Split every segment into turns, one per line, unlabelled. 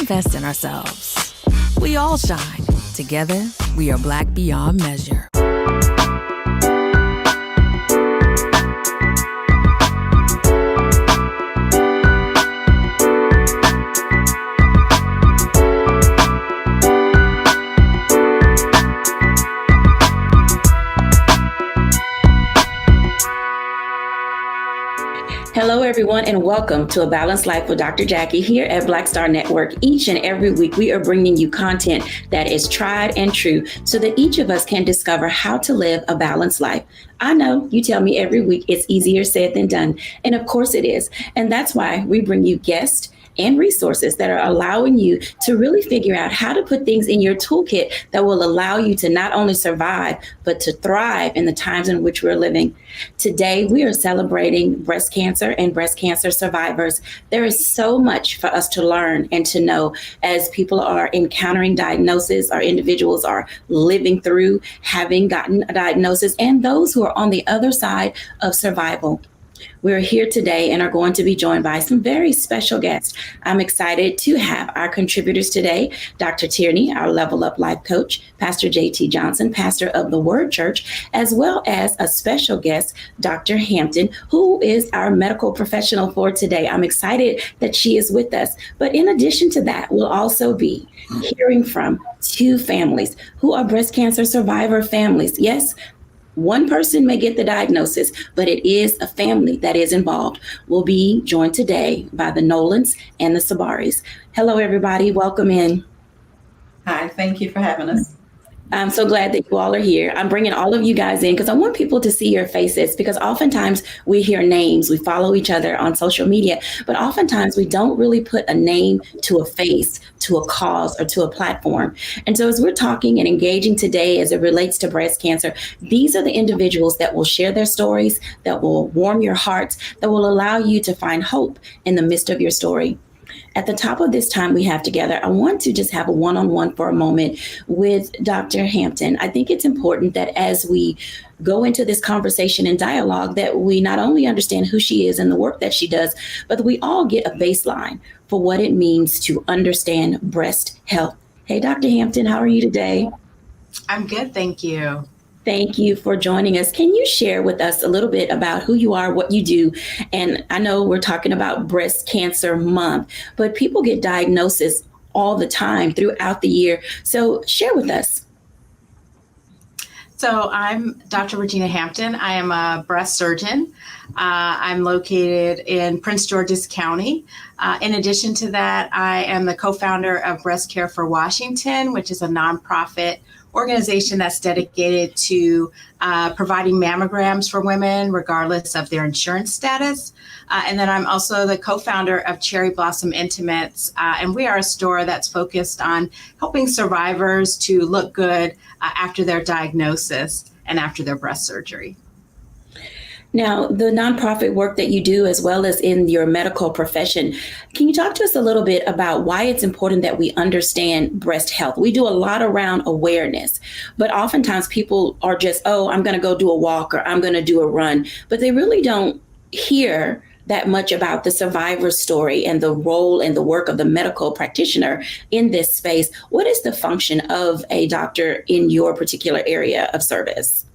invest in ourselves. We all shine. Together, we are Black beyond measure.
Hello, everyone, and welcome to A Balanced Life with Dr. Jacquie here at Black Star Network. Each and every week, we are bringing you content that is tried and true so that each of us can discover how to live a balanced life. I know you tell me every week it's easier said than done, and of course it is. And that's why we bring you guests and resources that are allowing you to really figure out how to put things in your toolkit that will allow you to not only survive, but to thrive in the times in which we're living. Today, we are celebrating breast cancer and breast cancer survivors. There is so much for us to learn and to know as people are encountering diagnosis, or individuals are living through having gotten a diagnosis, and those who are on the other side of survival. We're here today and are going to be joined by some very special guests. I'm excited to have our contributors today, Dr. Tierney, our Level Up Life Coach, Pastor J.T. Johnson, pastor of the Word Church, as well as a special guest, Dr. Hampton, who is our medical professional for today. I'm excited that she is with us. But in addition to that, we'll also be hearing from two families who are breast cancer survivor families. Yes, one person may get the diagnosis, but it is a family that is involved. We'll be joined today by the Nolans and the Sabaris. Hello, everybody. Welcome in.
Hi, thank you for having us.
I'm so glad that you all are here. I'm bringing all of you guys in because I want people to see your faces, because oftentimes we hear names, we follow each other on social media, but oftentimes we don't really put a name to a face, to a cause, or to a platform. And so as we're talking and engaging today as it relates to breast cancer, these are the individuals that will share their stories, that will warm your hearts, that will allow you to find hope in the midst of your story. At the top of this time we have together, I want to just have a one-on-one for a moment with Dr. Hampton. I think it's important that as we go into this conversation and dialogue, that we not only understand who she is and the work that she does, but that we all get a baseline for what it means to understand breast health. Hey, Dr. Hampton, how are you today?
I'm good, thank you.
Thank you for joining us. Can you share with us a little bit about who you are, what you do? And I know we're talking about Breast Cancer Month, but people get diagnoses all the time throughout the year. So share with us.
So I'm Dr. Regina Hampton. I am a breast surgeon. I'm located in Prince George's County. In addition to that, I am the co-founder of Breast Care for Washington, which is a nonprofit organization that's dedicated to providing mammograms for women, regardless of their insurance status. And then I'm also the co-founder of Cherry Blossom Intimates, and we are a store that's focused on helping survivors to look good after their diagnosis and after their breast surgery.
Now, the nonprofit work that you do, as well as in your medical profession, can you talk to us a little bit about why it's important that we understand breast health? We do a lot around awareness, but oftentimes people are just, oh, I'm going to go do a walk or I'm going to do a run, but they really don't hear that much about the survivor story and the role and the work of the medical practitioner in this space. What is the function of a doctor in your particular area of service?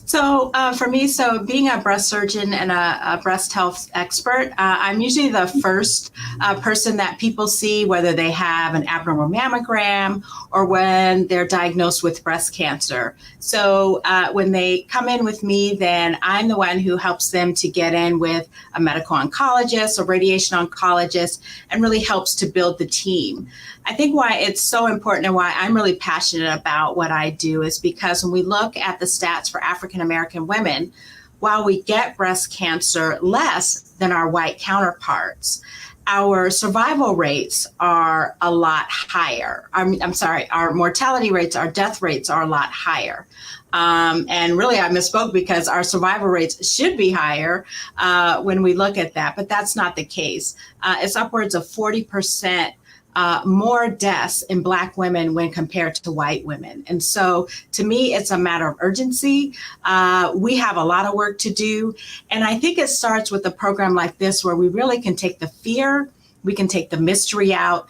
So for me, being a breast surgeon and a breast health expert, I'm usually the first person that people see, whether they have an abnormal mammogram or when they're diagnosed with breast cancer. So when they come in with me, then I'm the one who helps them to get in with a medical oncologist or radiation oncologist and really helps to build the team. I think why it's so important and why I'm really passionate about what I do is because when we look at the stats for African American women, while we get breast cancer less than our white counterparts, our survival rates are a lot higher. Our mortality rates, our death rates are a lot higher. And really, I misspoke because our survival rates should be higher when we look at that, but that's not the case. It's upwards of 40% more deaths in Black women when compared to white women. And so to me, it's a matter of urgency. We have a lot of work to do. And I think it starts with a program like this where we really can take the fear We can take the mystery out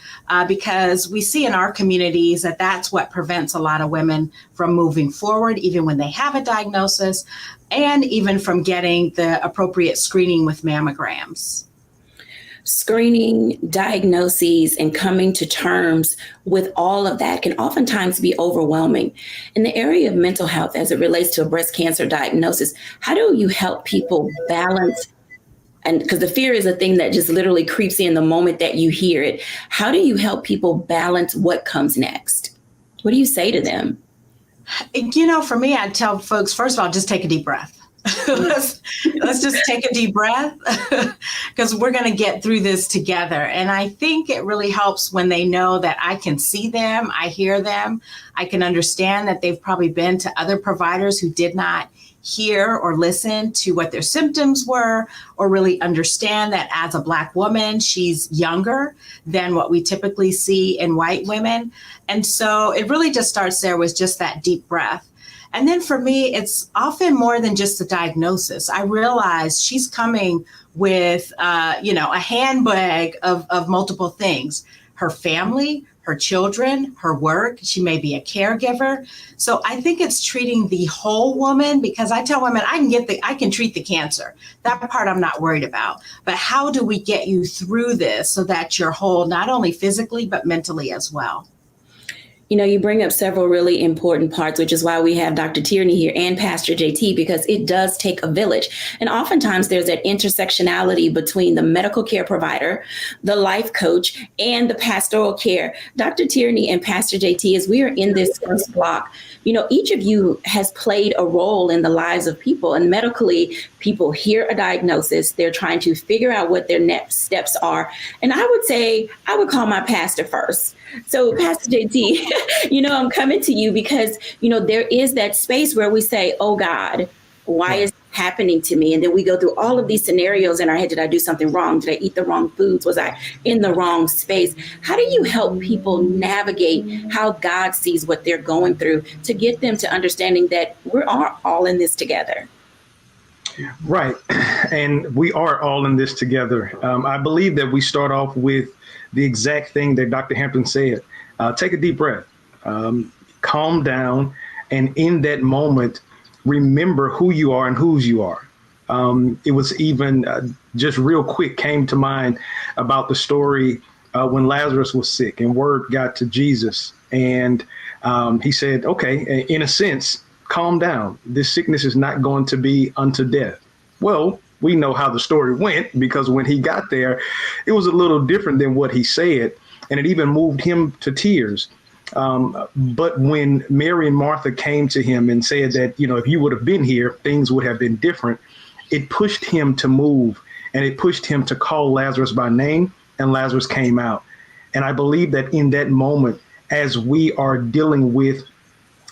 because we see in our communities that that's what prevents a lot of women from moving forward, even when they have a diagnosis, and even from getting the appropriate screening with mammograms.
Screening, diagnoses, and coming to terms with all of that can oftentimes be overwhelming. In the area of mental health, as it relates to a breast cancer diagnosis, how do you help people balance? And because the fear is a thing that just literally creeps in the moment that you hear it. How do you help people balance what comes next? What do you say to them?
For me, I tell folks, first of all, just take a deep breath. let's just take a deep breath because we're going to get through this together. And I think it really helps when they know that I can see them, I hear them, I can understand that they've probably been to other providers who did not hear or listen to what their symptoms were, or really understand that as a Black woman, she's younger than what we typically see in white women. And so it really just starts there with just that deep breath. And then for me, it's often more than just a diagnosis. I realize she's coming with, a handbag of multiple things: her family, her children, her work. She may be a caregiver. So I think it's treating the whole woman, because I tell women I can treat the cancer. That part I'm not worried about. But how do we get you through this so that you're whole, not only physically, but mentally as well?
You bring up several really important parts, which is why we have Dr. Tierney here and Pastor JT, because it does take a village. And oftentimes there's that intersectionality between the medical care provider, the life coach, and the pastoral care. Dr. Tierney and Pastor JT, as we are in this first block, each of you has played a role in the lives of people. And medically, people hear a diagnosis. They're trying to figure out what their next steps are. And I would say, I would call my pastor first. So Pastor JT, I'm coming to you because, there is that space where we say, oh God, why is this happening to me? And then we go through all of these scenarios in our head. Did I do something wrong? Did I eat the wrong foods? Was I in the wrong space? How do you help people navigate how God sees what they're going through to get them to understanding that we're all in this together?
Right. And we are all in this together. I believe that we start off with the exact thing that Dr. Hampton said. Take a deep breath, calm down, and in that moment, remember who you are and whose you are. It was even just real quick came to mind about the story when Lazarus was sick and word got to Jesus. And he said, okay, in a sense, calm down. This sickness is not going to be unto death. Well, we know how the story went, because when he got there, it was a little different than what he said. And it even moved him to tears. But when Mary and Martha came to him and said that, if you would have been here, things would have been different, it pushed him to move, and it pushed him to call Lazarus by name, and Lazarus came out. And I believe that in that moment, as we are dealing with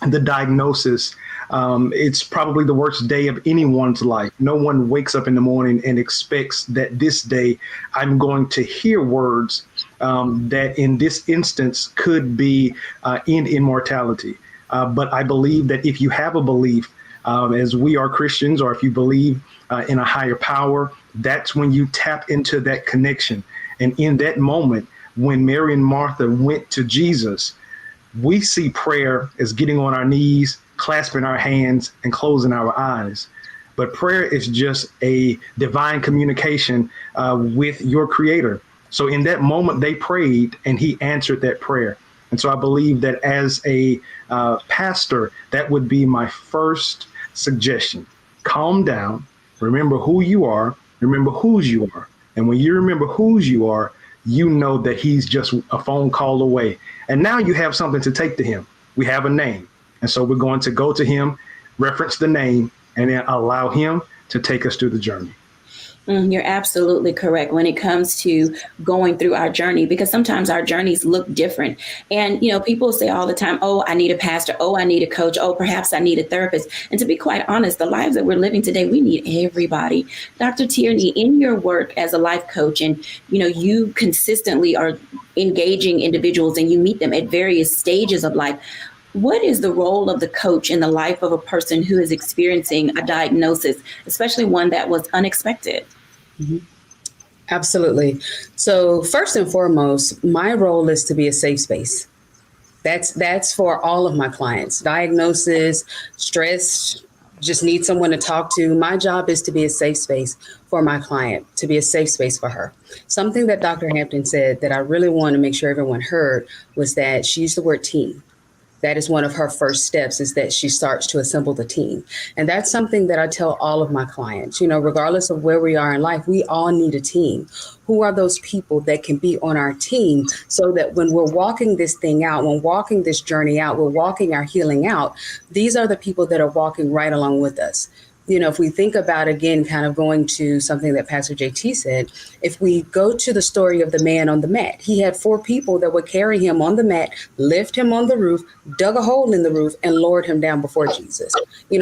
the diagnosis, it's probably the worst day of anyone's life. No one wakes up in the morning and expects that this day I'm going to hear words that in this instance could be in immortality. But I believe that if you have a belief, as we are Christians, or if you believe in a higher power, that's when you tap into that connection. And in that moment, when Mary and Martha went to Jesus, we see prayer as getting on our knees, clasping our hands, and closing our eyes. But prayer is just a divine communication with your creator. So in that moment, they prayed and he answered that prayer. And so I believe that as a pastor, that would be my first suggestion. Calm down, remember who you are, remember whose you are. And when you remember whose you are, you know that he's just a phone call away. And now you have something to take to him. We have a name. And so we're going to go to him, reference the name, and then allow him to take us through the journey.
You're absolutely correct when it comes to going through our journey, because sometimes our journeys look different. And, people say all the time, oh, I need a pastor. Oh, I need a coach. Oh, perhaps I need a therapist. And to be quite honest, the lives that we're living today, we need everybody. Dr. Tierney, in your work as a life coach, and, you consistently are engaging individuals and you meet them at various stages of life. What is the role of the coach in the life of a person who is experiencing a diagnosis, especially one that was unexpected?
Mm-hmm. Absolutely. So first and foremost, my role is to be a safe space. That's for all of my clients. Diagnosis, stress, just need someone to talk to. My job is to be a safe space for my client, to be a safe space for her. Something that Dr. Hampton said that I really want to make sure everyone heard was that she used the word team. That is one of her first steps, is that she starts to assemble the team. And that's something that I tell all of my clients, regardless of where we are in life, we all need a team. Who are those people that can be on our team so that when we're walking this thing out, when walking this journey out, we're walking our healing out, these are the people that are walking right along with us. If we think about, again, kind of going to something that Pastor JT said, if we go to the story of the man on the mat, he had 4 people that would carry him on the mat, lift him on the roof, dug a hole in the roof, and lowered him down before Jesus.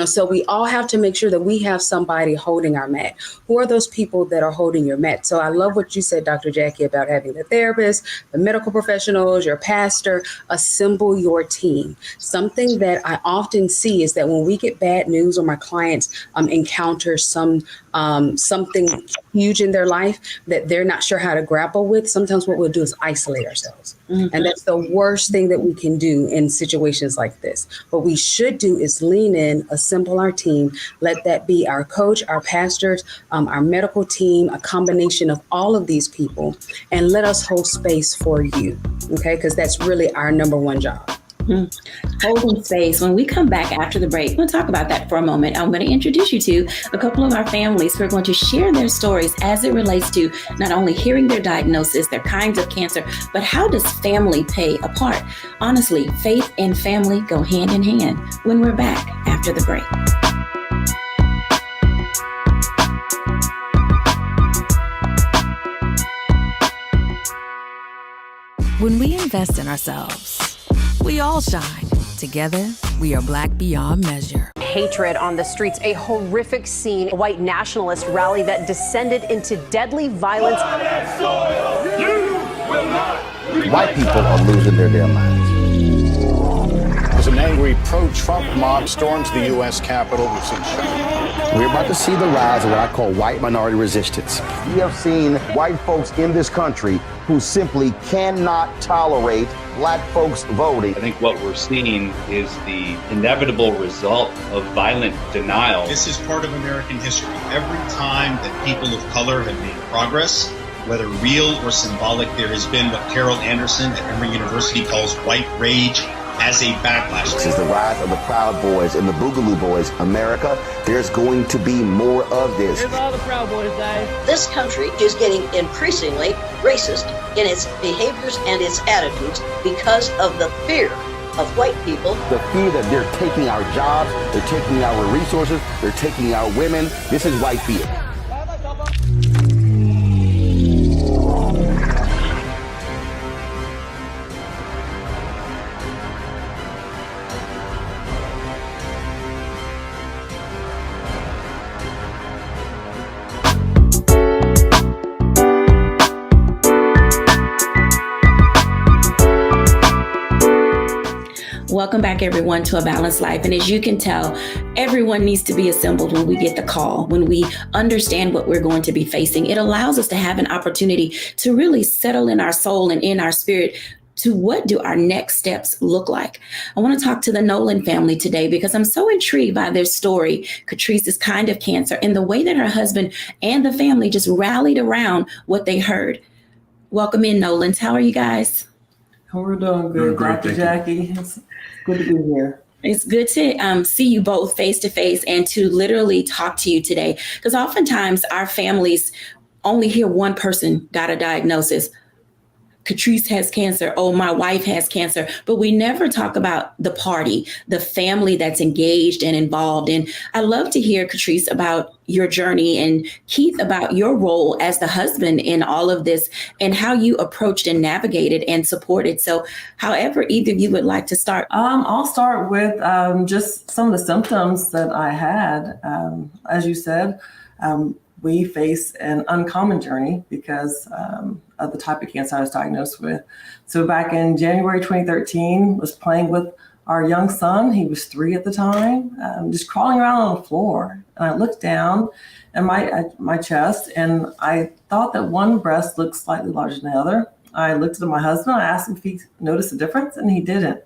So we all have to make sure that we have somebody holding our mat. Who are those people that are holding your mat? So I love what you said, Dr. Jacquie, about having the therapist, the medical professionals, your pastor, assemble your team. Something that I often see is that when we get bad news or my clients encounter something huge in their life that they're not sure how to grapple with, sometimes what we'll do is isolate ourselves. Mm-hmm. And that's the worst thing that we can do in situations like this. What we should do is lean in, assemble our team, let that be our coach, our pastors, our medical team, a combination of all of these people, and let us hold space for you, okay? Because that's really our number one job.
Holding space. When we come back after the break, we'll talk about that for a moment. I'm going to introduce you to a couple of our families who are going to share their stories as it relates to not only hearing their diagnosis, their kinds of cancer, but how does family play a part? Honestly, faith and family go hand in hand when we're back after the break.
When we invest in ourselves, we all shine. Together, we are Black beyond measure.
Hatred on the streets, a horrific scene, a white nationalist rally that descended into deadly violence.
White people are losing their damn minds.
As an angry pro-Trump mob storms the U.S. Capitol, we've seen shooting.
We're about to see the rise of what I call white minority resistance. We have seen white folks in this country who simply cannot tolerate black folks voting.
I think what we're seeing is the inevitable result of violent denial.
This is part of American history. Every time that people of color have made progress, whether real or symbolic, there has been what Carol Anderson at Emory University calls white rage as a backlash.
This is the rise of the Proud Boys and the Boogaloo Boys. America, there's going to be more of this.
Here's all the Proud Boys, guys.
This country is getting increasingly racist in its behaviors and its attitudes because of the fear of white people.
The fear that they're taking our jobs, they're taking our resources, they're taking our women. This is white fear.
Welcome back, everyone, to A Balanced Life. And as you can tell, everyone needs to be assembled when we get the call, when we understand what we're going to be facing. It allows us to have an opportunity to really settle in our soul and in our spirit to what do our next steps look like. I want to talk to the Nolan family today because I'm so intrigued by their story, Catrice's kind of cancer, and the way that her husband and the family just rallied around what they heard. Welcome in, Nolans. How are you guys?
We're doing good, Dr. Jacquie. It's good to be here.
It's good to see you both face to face and to literally talk to you today, because oftentimes our families only hear one person got a diagnosis. Catrice has cancer. Oh, my wife has cancer. But we never talk about the party, the family that's engaged and involved. And I love to hear, Catrice, about your journey, and Keith, about your role as the husband in all of this and how you approached and navigated and supported. So however either of you would like to start.
I'll start with just some of the symptoms that I had. As you said, we face an uncommon journey because of the type of cancer I was diagnosed with. So back in January 2013, was playing with our young son, he was 3 at the time, just crawling around on the floor. And I looked down at my chest, and I thought that one breast looked slightly larger than the other. I looked at my husband. I asked him if he noticed a difference, and he didn't.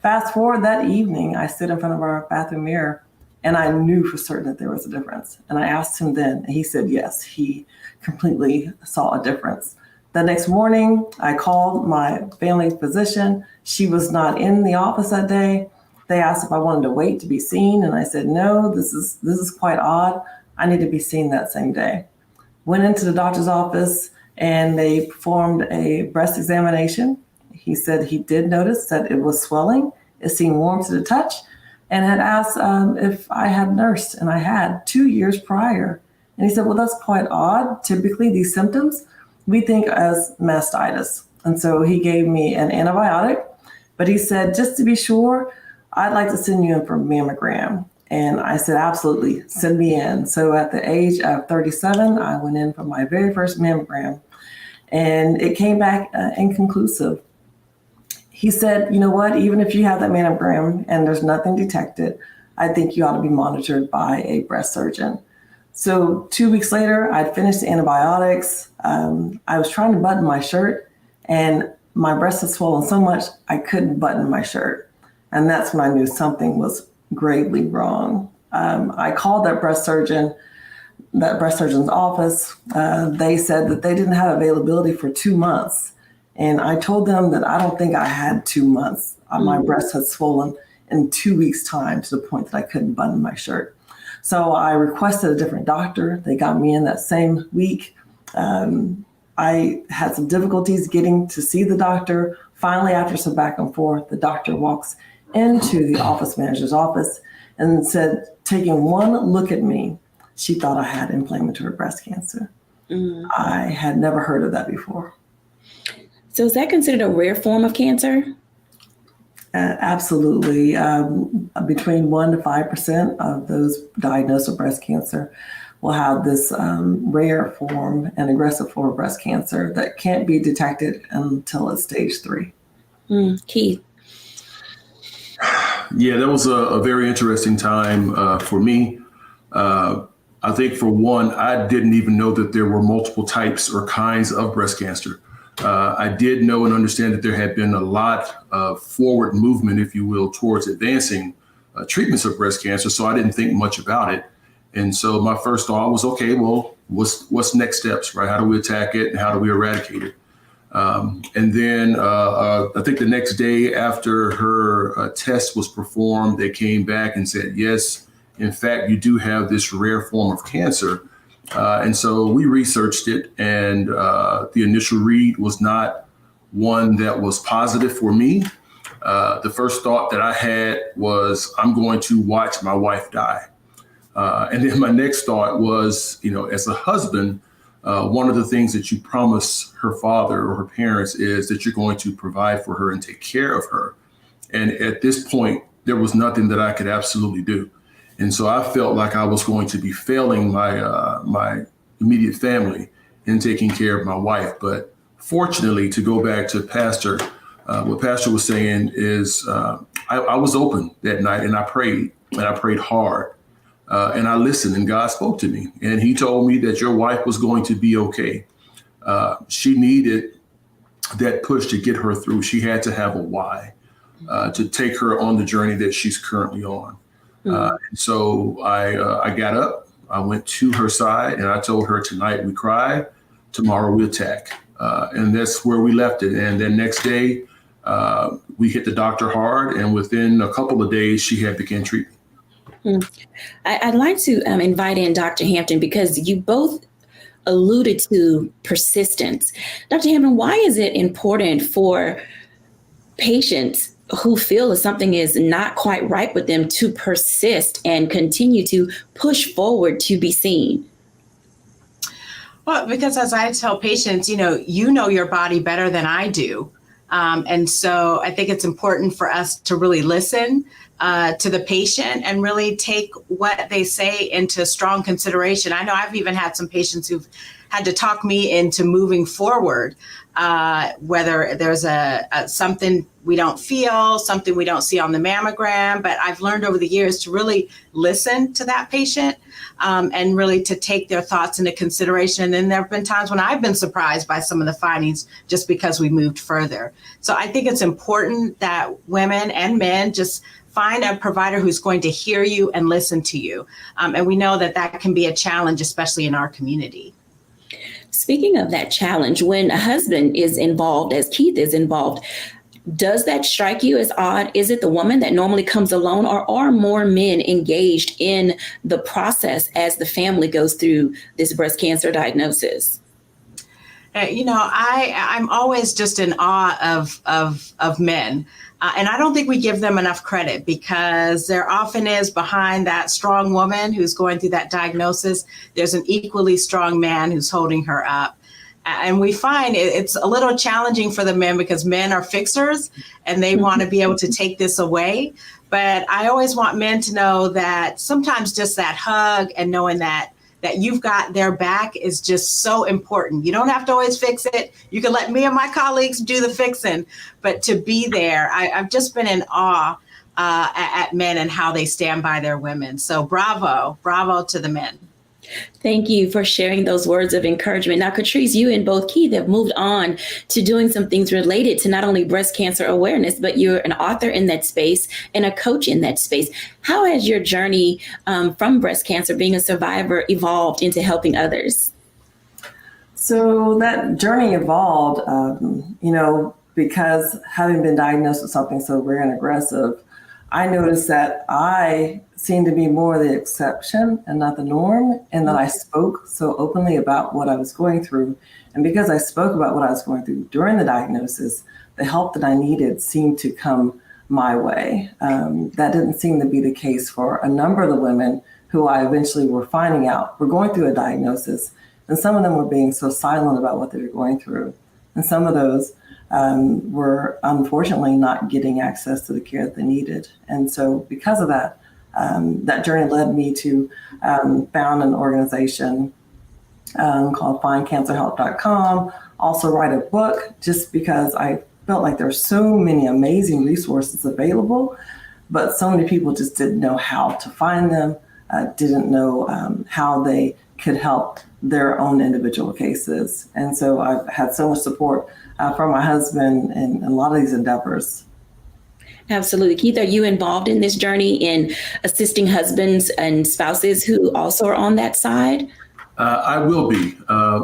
Fast forward that evening, I stood in front of our bathroom mirror, and I knew for certain that there was a difference. And I asked him then, and he said yes, he completely saw a difference. The next morning, I called my family physician. She was not in the office that day. They asked if I wanted to wait to be seen, and I said, no, this is quite odd. I need to be seen that same day. Went into the doctor's office, and they performed a breast examination. He said he did notice that it was swelling. It seemed warm to the touch, and had asked if I had nursed, and I had 2 years prior. And he said, well, that's quite odd. Typically, these symptoms we think as mastitis. And so he gave me an antibiotic, but he said, just to be sure, I'd like to send you in for a mammogram. And I said, absolutely, send me in. So at the age of 37, I went in for my very first mammogram, and it came back inconclusive. He said, you know what, even if you have that mammogram and there's nothing detected, I think you ought to be monitored by a breast surgeon. So 2 weeks later, I'd finished the antibiotics. I was trying to button my shirt, and my breast had swollen so much I couldn't button my shirt. And that's when I knew something was gravely wrong. I called that breast surgeon's office. They said that they didn't have availability for 2 months. And I told them that I don't think I had 2 months. My breast had swollen in 2 weeks' time to the point that I couldn't button my shirt. So I requested a different doctor. They got me in that same week. I had some difficulties getting to see the doctor. Finally, after some back and forth, the doctor walks into the office manager's office and said, taking one look at me, she thought I had inflammatory breast cancer. I had never heard of that before.
So is that considered a rare form of cancer?
Absolutely. Between 1% to 5% of those diagnosed with breast cancer will have this rare form and aggressive form of breast cancer that can't be detected until it's stage 3.
Keith?
Yeah, that was a very interesting time for me. I think for one, I didn't even know that there were multiple types or kinds of breast cancer. I did know and understand that there had been a lot of forward movement, if you will, towards advancing treatments of breast cancer. So I didn't think much about it. And so my first thought was, okay, well, what's next steps, right? How do we attack it and how do we eradicate it? And then I think the next day after her test was performed, they came back and said, yes, in fact, you do have this rare form of cancer. And so we researched it, and the initial read was not one that was positive for me. The first thought that I had was, I'm going to watch my wife die. And then my next thought was, as a husband, one of the things that you promise her father or her parents is that you're going to provide for her and take care of her. And at this point, there was nothing that I could absolutely do. And so I felt like I was going to be failing my immediate family in taking care of my wife. But fortunately, to go back to Pastor, what Pastor was saying is I was open that night, and I prayed hard. And I listened, and God spoke to me. And he told me that your wife was going to be okay. She needed that push to get her through. She had to have a why to take her on the journey that she's currently on. So I got up, I went to her side, and I told her, tonight we cry, tomorrow we attack. And that's where we left it. And then next day, we hit the doctor hard, and within a couple of days, she had begun treatment.
I'd like to invite in Dr. Hampton, because you both alluded to persistence. Dr. Hampton, why is it important for patients who feel that something is not quite right with them to persist and continue to push forward to be seen?
Well, because as I tell patients, you know your body better than I do. And so I think it's important for us to really listen to the patient and really take what they say into strong consideration. I know I've even had some patients who've had to talk me into moving forward whether there's a something we don't feel, something we don't see on the mammogram. But I've learned over the years to really listen to that patient and really to take their thoughts into consideration. And there have been times when I've been surprised by some of the findings just because we moved further. So I think it's important that women and men just find a provider who's going to hear you and listen to you. And we know that that can be a challenge, especially in our community.
Speaking of that challenge, when a husband is involved, as Keith is involved, does that strike you as odd? Is it the woman that normally comes alone, or are more men engaged in the process as the family goes through this breast cancer diagnosis?
I'm always just in awe of men. And I don't think we give them enough credit, because there often is behind that strong woman who's going through that diagnosis, there's an equally strong man who's holding her up. And we find it's a little challenging for the men, because men are fixers and they want to be able to take this away. But I always want men to know that sometimes just that hug and knowing that you've got their back is just so important. You don't have to always fix it. You can let me and my colleagues do the fixing, but to be there, I've just been in awe at men and how they stand by their women. So bravo to the men.
Thank you for sharing those words of encouragement. Now, Catrice, you and both Keith have moved on to doing some things related to not only breast cancer awareness, but you're an author in that space and a coach in that space. How has your journey from breast cancer, being a survivor, evolved into helping others?
So that journey evolved, because having been diagnosed with something so rare and aggressive, I noticed that I seemed to be more the exception and not the norm, and that I spoke so openly about what I was going through. And because I spoke about what I was going through during the diagnosis, the help that I needed seemed to come my way. That didn't seem to be the case for a number of the women who I eventually were finding out were going through a diagnosis. And some of them were being so silent about what they were going through. And some of those were unfortunately not getting access to the care that they needed. And so because of that, that journey led me to found an organization called findcancerhelp.com, also write a book, just because I felt like there's so many amazing resources available, but so many people just didn't know how to find them, didn't know how they could help their own individual cases. And so I've had so much support from my husband in a lot of these endeavors.
Absolutely. Keith, are you involved in this journey in assisting husbands and spouses who also are on that side?
I will be.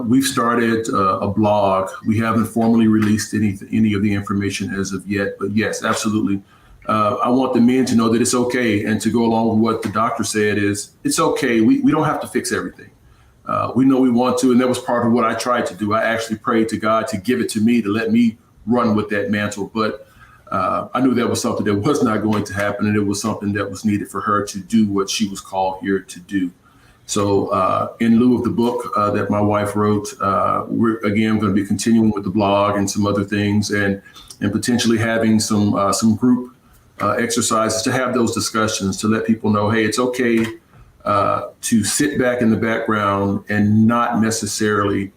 We've started a blog. We haven't formally released any of the information as of yet, but yes, absolutely. I want the men to know that it's okay, and to go along with what the doctor said is it's okay. We don't have to fix everything. We know we want to, and that was part of what I tried to do. I actually prayed to God to give it to me, to let me run with that mantle. But I knew that was something that was not going to happen, and it was something that was needed for her to do what she was called here to do. So in lieu of the book that my wife wrote, we're again going to be continuing with the blog and some other things, and potentially having some group exercises to have those discussions, to let people know, hey, it's okay to sit back in the background and not necessarily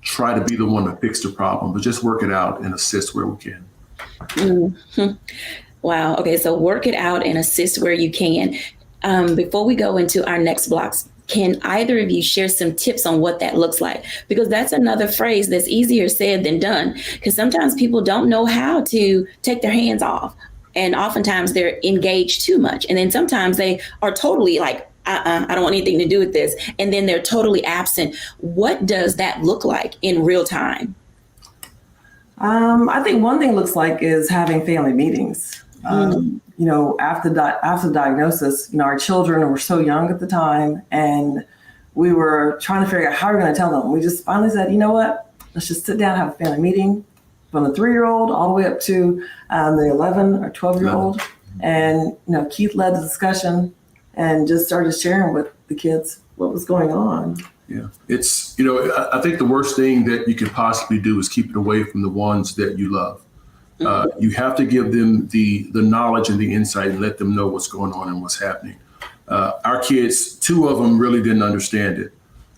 try to be the one to fix the problem, but just work it out and assist where we can.
Mm-hmm. Wow. Okay. So work it out and assist where you can. Before we go into our next blocks, can either of you share some tips on what that looks like? Because that's another phrase that's easier said than done, because sometimes people don't know how to take their hands off. And oftentimes they're engaged too much. And then sometimes they are totally like, I don't want anything to do with this. And then they're totally absent. What does that look like in real time?
I think one thing it looks like is having family meetings. After diagnosis, our children were so young at the time, and we were trying to figure out how we're going to tell them. We just finally said, you know what, let's just sit down and have a family meeting, from the 3-year-old all the way up to the 11 or 12-year-old. And, Keith led the discussion and just started sharing with the kids what was going on.
Yeah, it's, I think the worst thing that you could possibly do is keep it away from the ones that you love. You have to give them the knowledge and the insight and let them know what's going on and what's happening. Our kids, 2 of them really didn't understand it.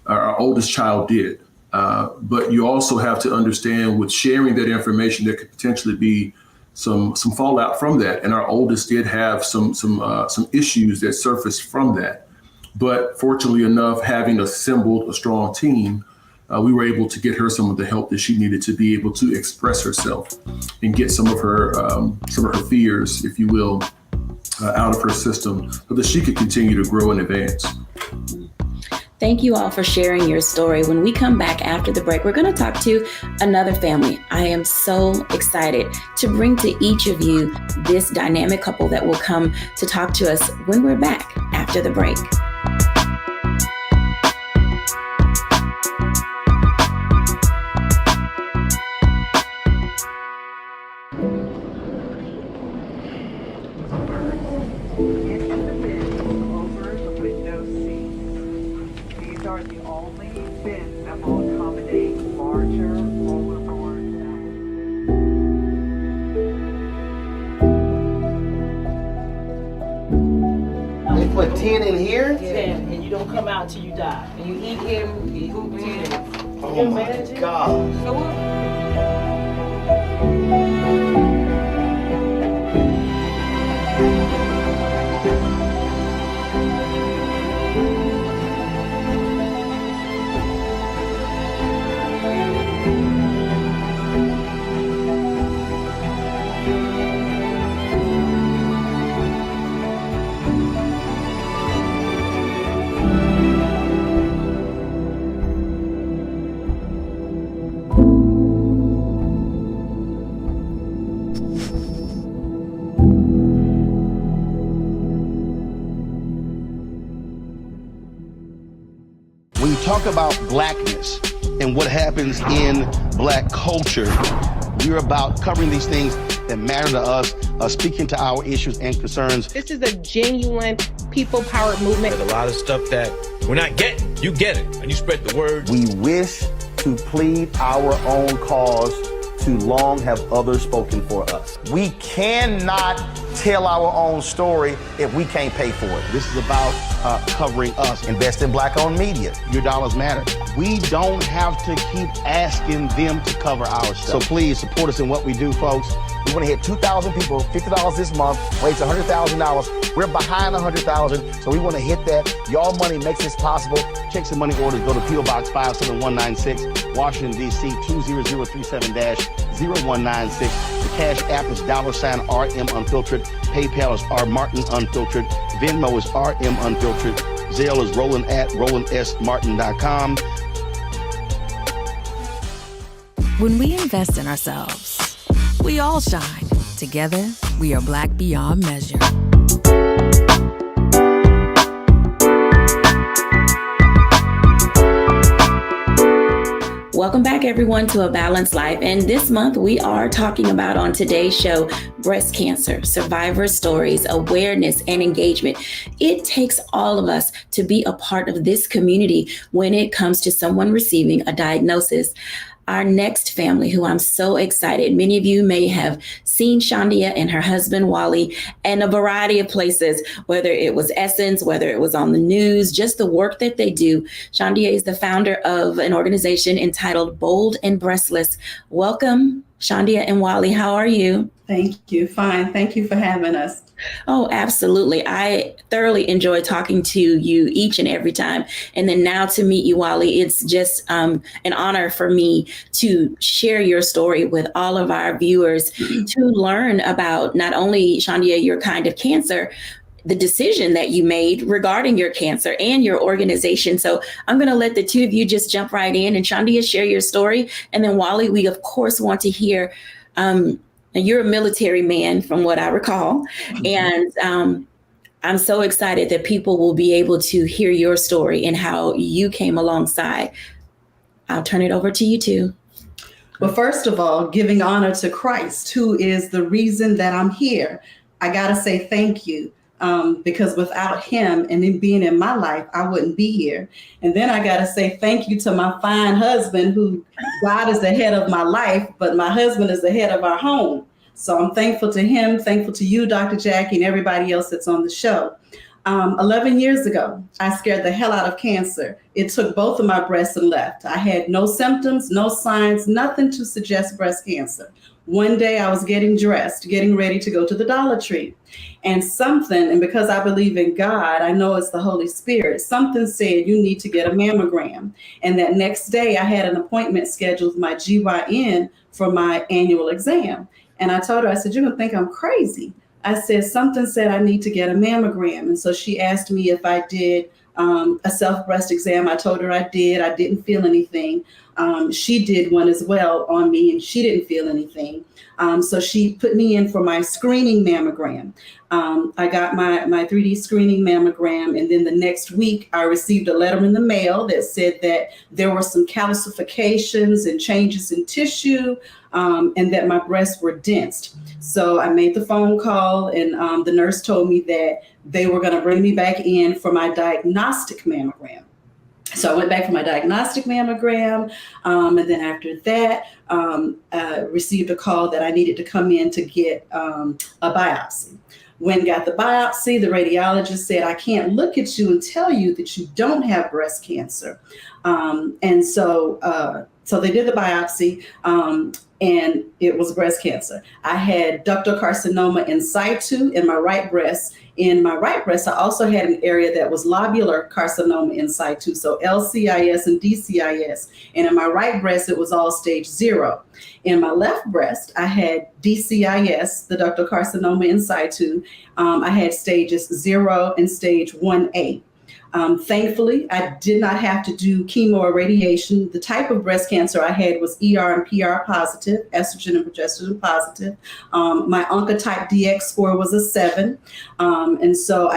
Our oldest child did. But you also have to understand with sharing that information, there could potentially be some fallout from that. And our oldest did have some issues that surfaced from that. But fortunately enough, having assembled a strong team, we were able to get her some of the help that she needed to be able to express herself and get some of her fears, if you will, out of her system so that she could continue to grow and advance.
Thank you all for sharing your story. When we come back after the break, we're going to talk to another family. I am so excited to bring to each of you this dynamic couple that will come to talk to us when we're back after the break.
Put 10 in here?
10, and you don't come out till you die. And you eat him, you eat 10.
Oh my God.
So what?
When you talk about blackness and what happens in black culture, we're about covering these things that matter to us, speaking to our issues and concerns.
This is a genuine people-powered movement.
There's a lot of stuff that we're not getting. You get it, and you spread the word.
We wish to plead our own cause. Too long have others spoken for us. We cannot tell our own story if we can't pay for it. This is about covering us. Invest in black-owned media. Your dollars matter. We don't have to keep asking them to cover our stuff. So please support us in what we do, folks. We want to hit 2,000 people, $50 this month, raise $100,000. We're behind 100,000, so we want to hit that. Y'all money makes this possible. Checks and money orders go to P.O. Box 57196, Washington, D.C. 20037-0196. The Cash App is $RM Unfiltered. PayPal is R Martin Unfiltered. Venmo is RM Unfiltered. Zelle is Roland at RolandSMartin.com.
When we invest in ourselves, we all shine. Together, we are Black beyond measure.
Welcome back, everyone, to A Balanced Life. And this month, we are talking about, on today's show, breast cancer, survivor stories, awareness, and engagement. It takes all of us to be a part of this community when it comes to someone receiving a diagnosis. Our next family, who I'm so excited, many of you may have seen Shandia and her husband, Wally, in a variety of places, whether it was Essence, whether it was on the news, just the work that they do. Shandia is the founder of an organization entitled Bold and Breastless. Welcome, Shandia and Wally. How are you?
Thank you. Fine. Thank you for having us.
Oh, absolutely. I thoroughly enjoy talking to you each and every time. And then now to meet you, Wally, it's just an honor for me to share your story with all of our viewers to learn about not only, Shandia, your kind of cancer, the decision that you made regarding your cancer and your organization. So I'm going to let the two of you just jump right in, and Shandia, share your story. And then Wally, we of course want to hear, and you're a military man from what I recall. And I'm so excited that people will be able to hear your story and how you came alongside. I'll turn it over to you two.
Well, first of all, giving honor to Christ, who is the reason that I'm here. I got to say thank you. Because without him and him being in my life, I wouldn't be here. And then I got to say thank you to my fine husband, who God is the head of my life, but my husband is the head of our home. So I'm thankful to him, thankful to you, Dr. Jacquie, and everybody else that's on the show. 11 years ago, I scared the hell out of cancer. It took both of my breasts and left. I had no symptoms, no signs, nothing to suggest breast cancer. One day I was getting dressed, getting ready to go to the Dollar Tree. And because I believe in God, I know it's the Holy Spirit, something said you need to get a mammogram. And that next day I had an appointment scheduled with my GYN for my annual exam. And I told her, I said, you're going to think I'm crazy. I said, something said I need to get a mammogram. And so she asked me if I did a self-breast exam. I told her I did. I didn't feel anything. She did one as well on me, and she didn't feel anything. So she put me in for my screening mammogram. I got my 3D screening mammogram, and then the next week I received a letter in the mail that said that there were some calcifications and changes in tissue, and that my breasts were densed. So I made the phone call, and the nurse told me that they were going to bring me back in for my diagnostic mammogram. So I went back for my diagnostic mammogram, and then after that, received a call that I needed to come in to get a biopsy. When got the biopsy, the radiologist said, I can't look at you and tell you that you don't have breast cancer. And so they did the biopsy, and it was breast cancer. I had ductal carcinoma in situ in my right breast. In my right breast, I also had an area that was lobular carcinoma in situ, so LCIS and DCIS. And in my right breast, it was all stage 0. In my left breast, I had DCIS, the ductal carcinoma in situ. I had stages 0 and stage 1A. Thankfully, I did not have to do chemo or radiation. The type of breast cancer I had was ER and PR positive, estrogen and progesterone positive. My Oncotype DX score was a 7. And so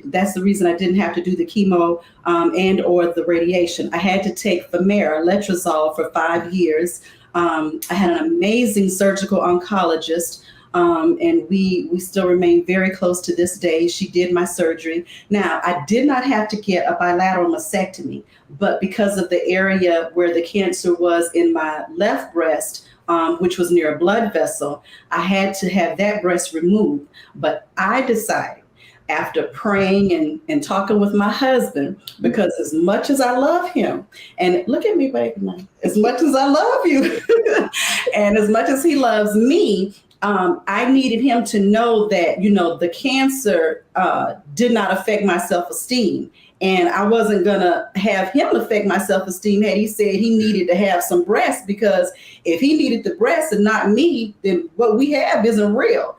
that's the reason I didn't have to do the chemo and or the radiation. I had to take Femara, letrozole for 5 years. I had an amazing surgical oncologist. And we still remain very close to this day. She did my surgery. Now, I did not have to get a bilateral mastectomy, but because of the area where the cancer was in my left breast, which was near a blood vessel, I had to have that breast removed. But I decided, after praying and talking with my husband, because as much as I love him, and look at me, baby, now, as much as I love you, and as much as he loves me, I needed him to know that, the cancer did not affect my self-esteem. And I wasn't going to have him affect my self-esteem had he said he needed to have some breasts, because if he needed the breasts and not me, then what we have isn't real.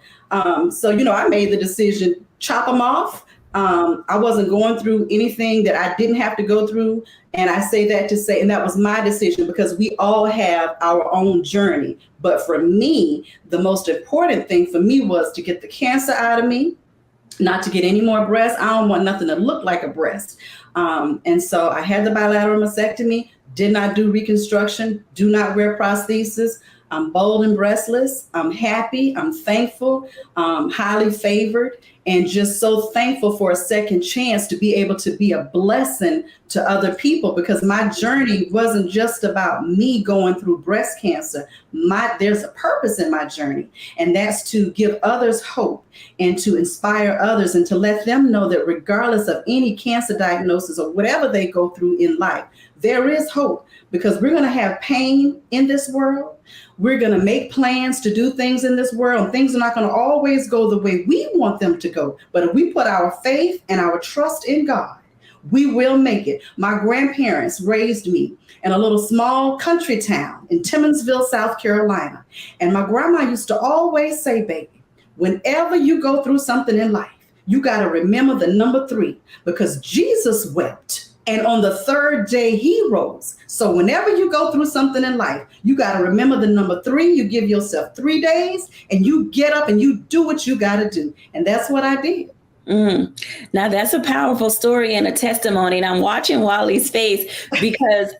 So, I made the decision, chop them off. I wasn't going through anything that I didn't have to go through. And I say that to say, and that was my decision, because we all have our own journey. But for me, the most important thing for me was to get the cancer out of me, not to get any more breasts. I don't want nothing to look like a breast. And so I had the bilateral mastectomy, did not do reconstruction, do not wear prosthesis. I'm bold and breastless. I'm happy. I'm thankful, highly favored, and just so thankful for a second chance to be able to be a blessing to other people, because my journey wasn't just about me going through breast cancer. There's a purpose in my journey, and that's to give others hope and to inspire others and to let them know that regardless of any cancer diagnosis or whatever they go through in life, there is hope, because we're going to have pain in this world. We're going to make plans to do things in this world, and things are not going to always go the way we want them to go. But if we put our faith and our trust in God, we will make it. My grandparents raised me in a little small country town in Timmonsville, South Carolina. And my grandma used to always say, baby, whenever you go through something in life, you got to remember the number 3, because Jesus wept. And on the 3rd day, he rose. So whenever you go through something in life, you got to remember the number 3. You give yourself 3 days and you get up and you do what you got to do. And that's what I did.
Now, that's a powerful story and a testimony. And I'm watching Wally's face because,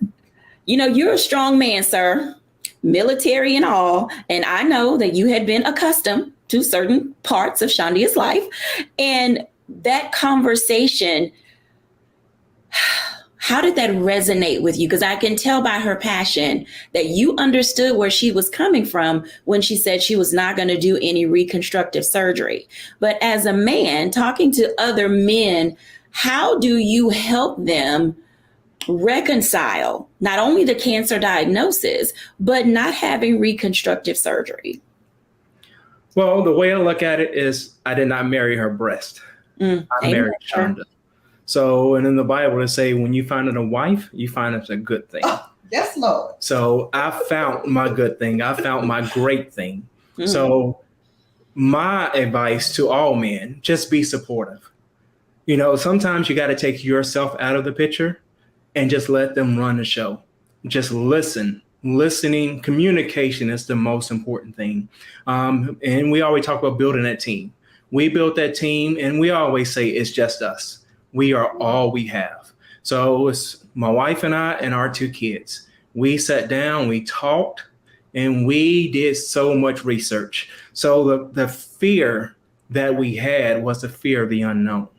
you're a strong man, sir, military and all. And I know that you had been accustomed to certain parts of Shondia's life. And that conversation, How did that resonate with you? Because I can tell by her passion that you understood where she was coming from when she said she was not going to do any reconstructive surgery. But as a man talking to other men, how do you help them reconcile not only the cancer diagnosis, but not having reconstructive surgery?
Well, the way I look at it is I did not marry her breast. I married Shonda. So, and in the Bible, it say, when you find it a wife, you find it a good thing.
Oh, yes, Lord.
So I found my good thing. I found my great thing. So my advice to all men, just be supportive. You know, sometimes you got to take yourself out of the picture and just let them run the show. Just listen. Listening, communication is the most important thing. And we always talk about building that team. We built that team, and we always say it's just us. We are all we have. So it's my wife and I and our 2 kids. We sat down, we talked, and we did so much research. So the fear that we had was the fear of the unknown.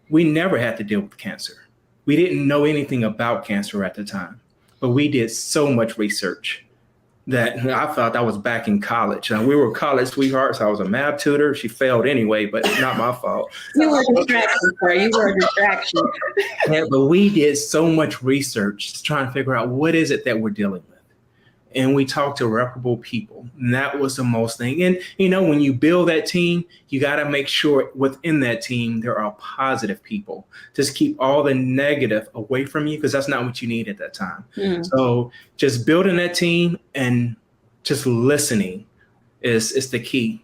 We never had to deal with cancer. We didn't know anything about cancer at the time, but we did so much research that I felt I was back in college. And we were college sweethearts. I was a math tutor. She failed anyway, but not my fault.
You were a distraction, sir. You were a distraction.
Yeah, but we did so much research trying to figure out what is it that we're dealing with. And we talked to reputable people. And that was the most thing. And, you know, when you build that team, you got to make sure within that team, there are positive people. Just keep all the negative away from you, because that's not what you need at that time. So just building that team and just listening is the key.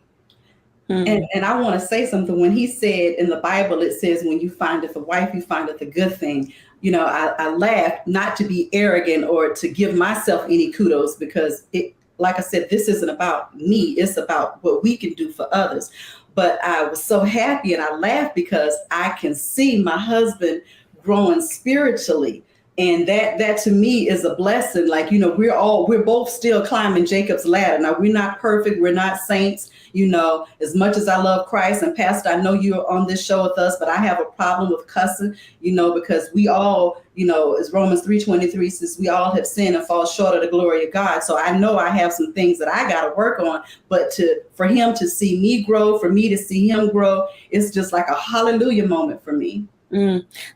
And I want to say something. When he said in the Bible, it says, when you findeth a wife, you findeth a good thing. You know, I laughed, not to be arrogant or to give myself any kudos, because it, like I said, this isn't about me. It's about what we can do for others. But I was so happy and I laughed because I can see my husband growing spiritually. And that to me is a blessing. Like, you know, we're both still climbing Jacob's ladder. Now, we're not perfect. We're not saints. You know, as much as I love Christ, and Pastor, I know you're on this show with us, but I have a problem with cussing, you know, because we all, you know, as Romans 3:23 says, we all have sinned and fall short of the glory of God. So I know I have some things that I got to work on, but for him to see me grow, for me to see him grow, it's just like a hallelujah moment for me.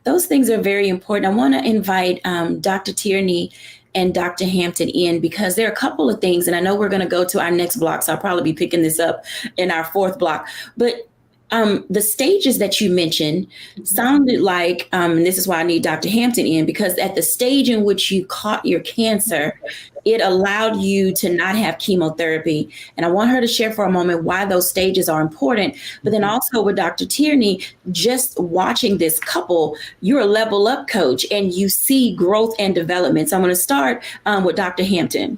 Those things are very important. I want to invite Dr. Tierney and Dr. Hampton in, because there are a couple of things, and I know we're going to go to our next block, so I'll probably be picking this up in our 4th block. But the stages that you mentioned sounded like, and this is why I need Dr. Hampton in, because at the stage in which you caught your cancer, it allowed you to not have chemotherapy. And I want her to share for a moment why those stages are important. But then also with Dr. Tierney, just watching this couple, you're a level up coach and you see growth and development. So I'm going to start with Dr. Hampton.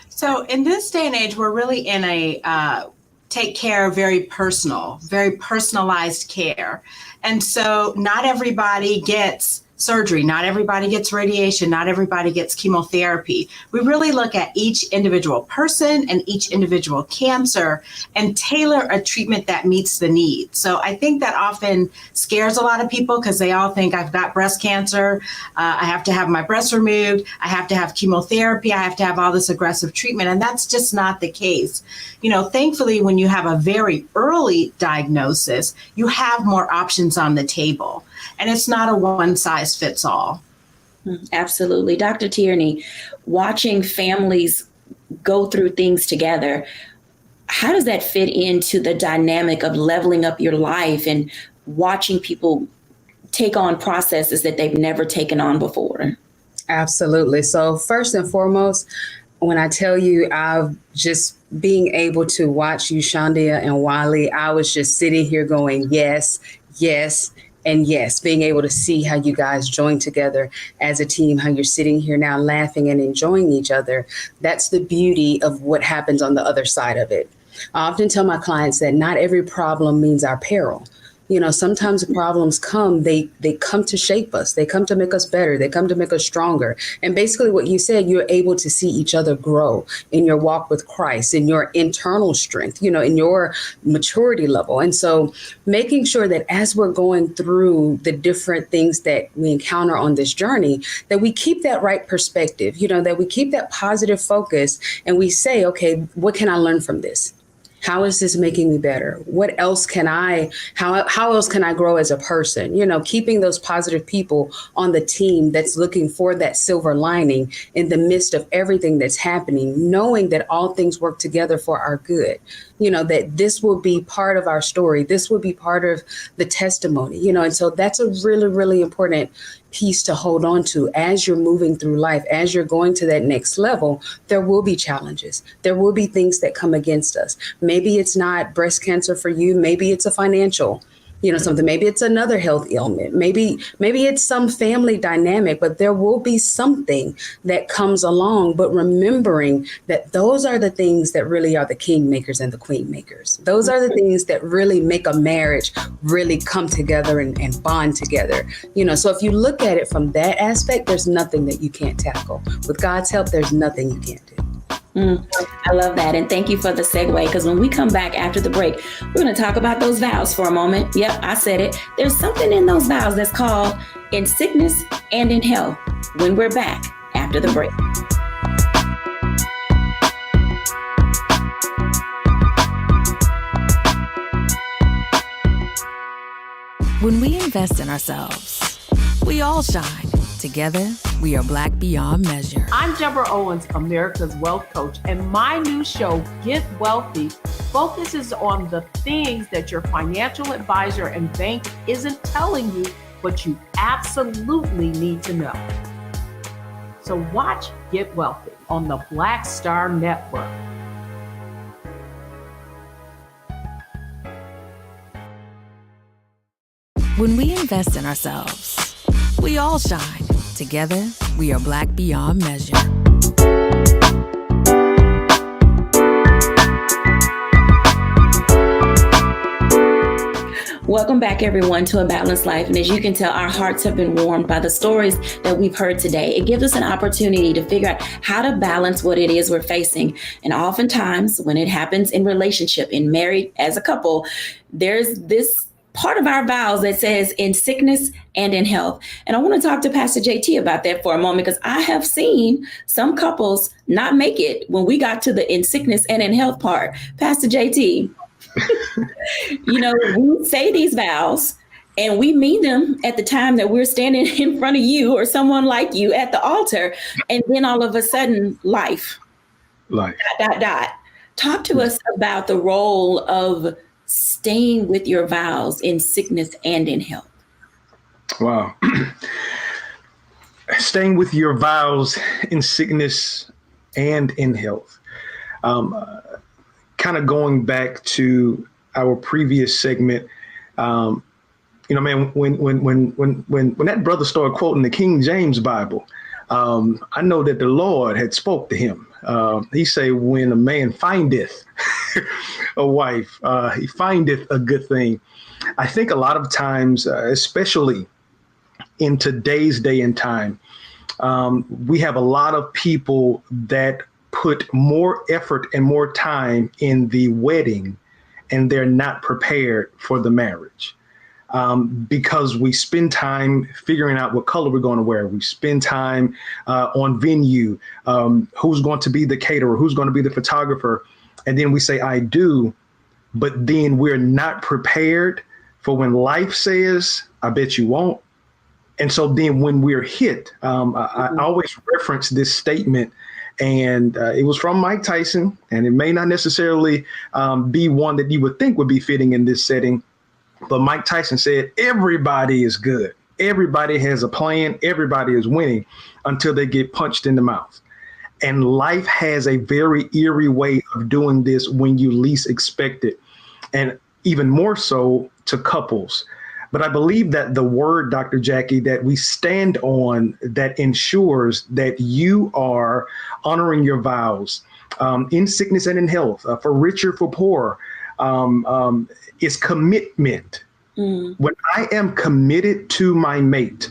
So in this day and age, we're really in a take care, very personalized care. And so not everybody gets surgery, not everybody gets radiation, not everybody gets chemotherapy. We really look at each individual person and each individual cancer and tailor a treatment that meets the need. So I think that often scares a lot of people, because they all think, I've got breast cancer, I have to have my breast removed, I have to have chemotherapy, I have to have all this aggressive treatment. And that's just not the case. You know, thankfully, when you have a very early diagnosis, you have more options on the table. And it's not a one size fits all.
Absolutely. Dr. Tierney, watching families go through things together, how does that fit into the dynamic of leveling up your life and watching people take on processes that they've never taken on before?
Absolutely. So first and foremost, when I tell you I've just being able to watch you, Shonda and Wally, I was just sitting here going, yes, yes, and yes, being able to see how you guys join together as a team, how you're sitting here now laughing and enjoying each other. That's the beauty of what happens on the other side of it. I often tell my clients that not every problem means our peril. Sometimes problems come, they come to shape us. They come to make us better. They come to make us stronger. And basically what you said, you're able to see each other grow in your walk with Christ, in your internal strength, in your maturity level. And so making sure that as we're going through the different things that we encounter on this journey, that we keep that right perspective, that we keep that positive focus and we say, okay, what can I learn from this? How is this making me better? What else can how else can I grow as a person? Keeping those positive people on the team that's looking for that silver lining in the midst of everything that's happening, knowing that all things work together for our good, that this will be part of our story. This will be part of the testimony, and so that's a really, really important piece to hold on to as you're moving through life, as you're going to that next level. There will be challenges. There will be things that come against us. Maybe it's not breast cancer for you. Maybe it's a financial, something. Maybe it's another health ailment. Maybe it's some family dynamic, but there will be something that comes along. But remembering that those are the things that really are the king makers and the queen makers. Those are the things that really make a marriage really come together and bond together. So if you look at it from that aspect, there's nothing that you can't tackle. With God's help, there's nothing you can't do.
I love that. And thank you for the segue, because when we come back after the break, we're going to talk about those vows for a moment. Yep, I said it. There's something in those vows that's called in sickness and in health when we're back after the break.
When we invest in ourselves, we all shine. Together, we are Black beyond measure.
I'm Deborah Owens, America's Wealth Coach, and my new show, Get Wealthy, focuses on the things that your financial advisor and bank isn't telling you, but you absolutely need to know. So watch Get Wealthy on the Black Star Network.
When we invest in ourselves, we all shine. Together, we are Black beyond measure.
Welcome back, everyone, to A Balanced Life. And as you can tell, our hearts have been warmed by the stories that we've heard today. It gives us an opportunity to figure out how to balance what it is we're facing. And oftentimes, when it happens in relationship, in married as a couple, there's this part of our vows that says in sickness and in health. And I want to talk to Pastor JT about that for a moment, because I have seen some couples not make it when we got to the in sickness and in health part. Pastor JT, we say these vows and we mean them at the time that we're standing in front of you or someone like you at the altar. And then all of a sudden, life. Talk to us about the role of staying with your vows in sickness and in health.
Wow. Staying with your vows in sickness and in health. Kind of going back to our previous segment, when that brother started quoting the King James Bible, I know that the Lord had spoke to him. He say, when a man findeth a wife, he findeth a good thing. I think a lot of times, especially in today's day and time, we have a lot of people that put more effort and more time in the wedding, and they're not prepared for the marriage. Because we spend time figuring out what color we're going to wear. We spend time on venue, who's going to be the caterer, who's going to be the photographer. And then we say, I do, but then we're not prepared for when life says, I bet you won't. And so then when we're hit, I always reference this statement, and it was from Mike Tyson, and it may not necessarily be one that you would think would be fitting in this setting. But Mike Tyson said, everybody is good. Everybody has a plan. Everybody is winning until they get punched in the mouth. And life has a very eerie way of doing this when you least expect it. And even more so to couples. But I believe that the word, Dr. Jacquie, that we stand on that ensures that you are honoring your vows in sickness and in health, for richer, for poor, is commitment When I am committed to my mate,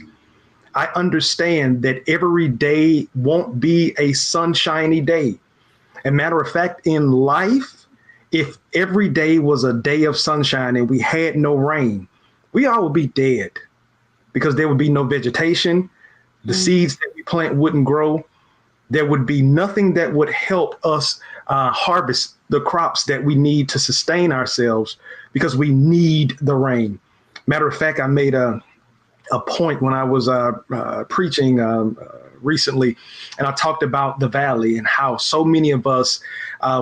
I understand that every day won't be a sunshiny day. As a matter of fact, in life, if every day was a day of sunshine and we had no rain, we all would be dead because there would be no vegetation. The seeds that we plant wouldn't grow. There would be nothing that would help us harvest the crops that we need to sustain ourselves because we need the rain. Matter of fact, I made a point when I was preaching recently, and I talked about the valley and how so many of us,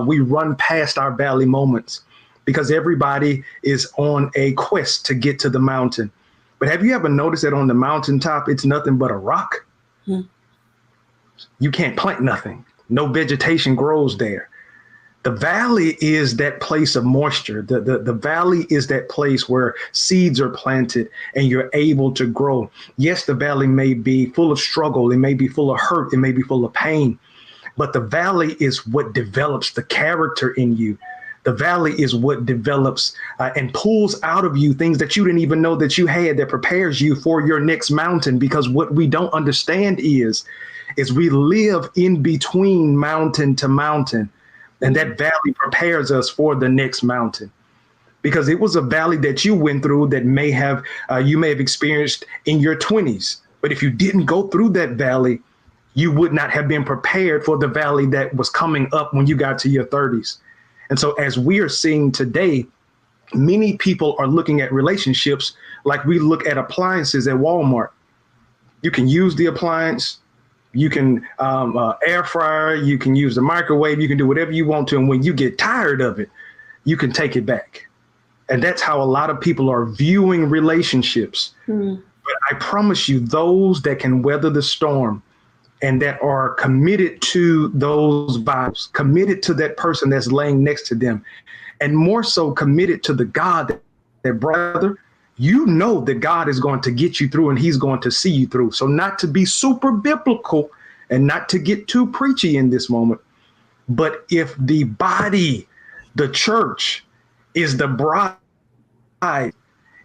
we run past our valley moments because everybody is on a quest to get to the mountain. But have you ever noticed that on the mountaintop, it's nothing but a rock? You can't plant nothing. No vegetation grows there. The valley is that place of moisture. The valley is that place where seeds are planted and you're able to grow. Yes, the valley may be full of struggle. It may be full of hurt. It may be full of pain. But the valley is what develops the character in you. The valley is what develops and pulls out of you things that you didn't even know that you had, that prepares you for your next mountain. Because what we don't understand is we live in between mountain to mountain. And that valley prepares us for the next mountain, because it was a valley that you went through that you may have experienced in your 20s. But if you didn't go through that valley, you would not have been prepared for the valley that was coming up when you got to your 30s. And so as we are seeing today, many people are looking at relationships like we look at appliances at Walmart. You can use the appliance. You can air fryer, you can use the microwave, you can do whatever you want to. And when you get tired of it, you can take it back. And that's how a lot of people are viewing relationships. But I promise you, those that can weather the storm and that are committed to those vows, committed to that person that's laying next to them, and more so committed to the God that brother, you know that God is going to get you through and he's going to see you through. So not to be super biblical and not to get too preachy in this moment, but if the body, the church, is the bride,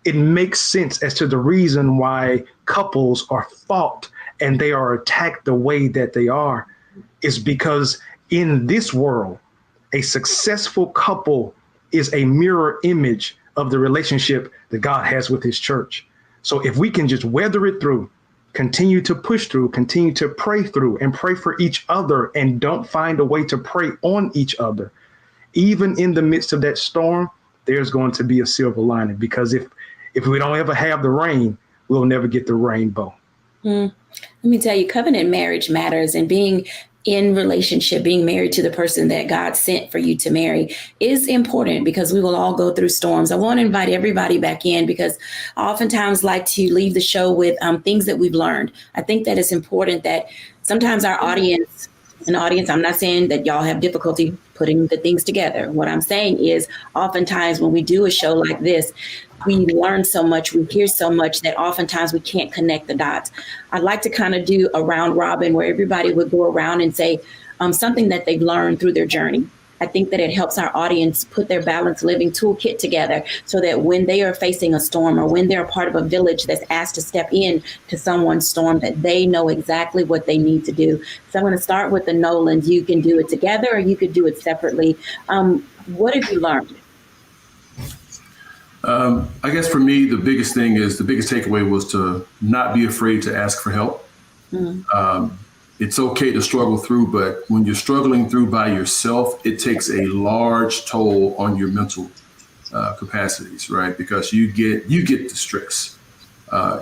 it makes sense as to the reason why couples are fought and they are attacked the way that they are, is because in this world, a successful couple is a mirror image of the relationship that God has with his church. So if we can just weather it through, continue to push through, continue to pray through and pray for each other, and don't find a way to pray on each other, even in the midst of that storm, there's going to be a silver lining, because if we don't ever have the rain, we'll never get the rainbow.
Let me tell you, covenant marriage matters, and being in relationship, being married to the person that God sent for you to marry is important, because we will all go through storms. I want to invite everybody back in, because I oftentimes like to leave the show with things that we've learned. I think that it's important that sometimes our audience, I'm not saying that y'all have difficulty putting the things together. What I'm saying is oftentimes when we do a show like this, we learn so much, we hear so much that oftentimes we can't connect the dots. I'd like to kind of do a round robin where everybody would go around and say something that they've learned through their journey. I think that it helps our audience put their balanced living toolkit together so that when they are facing a storm, or when they're a part of a village that's asked to step in to someone's storm, that they know exactly what they need to do. So I'm going to start with the Nolans. You can do it together or you could do it separately. What have you learned?
I guess for me, the biggest takeaway was to not be afraid to ask for help. It's okay to struggle through, but when you're struggling through by yourself, it takes a large toll on your mental capacities, right? Because you get the stress.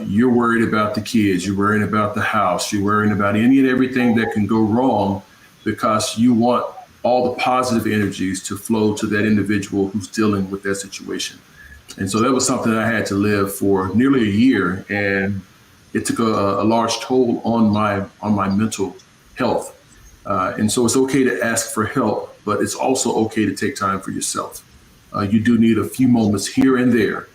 You're worried about the kids, you're worried about the house, you're worried about any and everything that can go wrong, because you want all the positive energies to flow to that individual who's dealing with that situation. And so that was something I had to live for nearly a year, and it took a large toll on my mental health. And so it's okay to ask for help, but it's also okay to take time for yourself. You do need a few moments here and there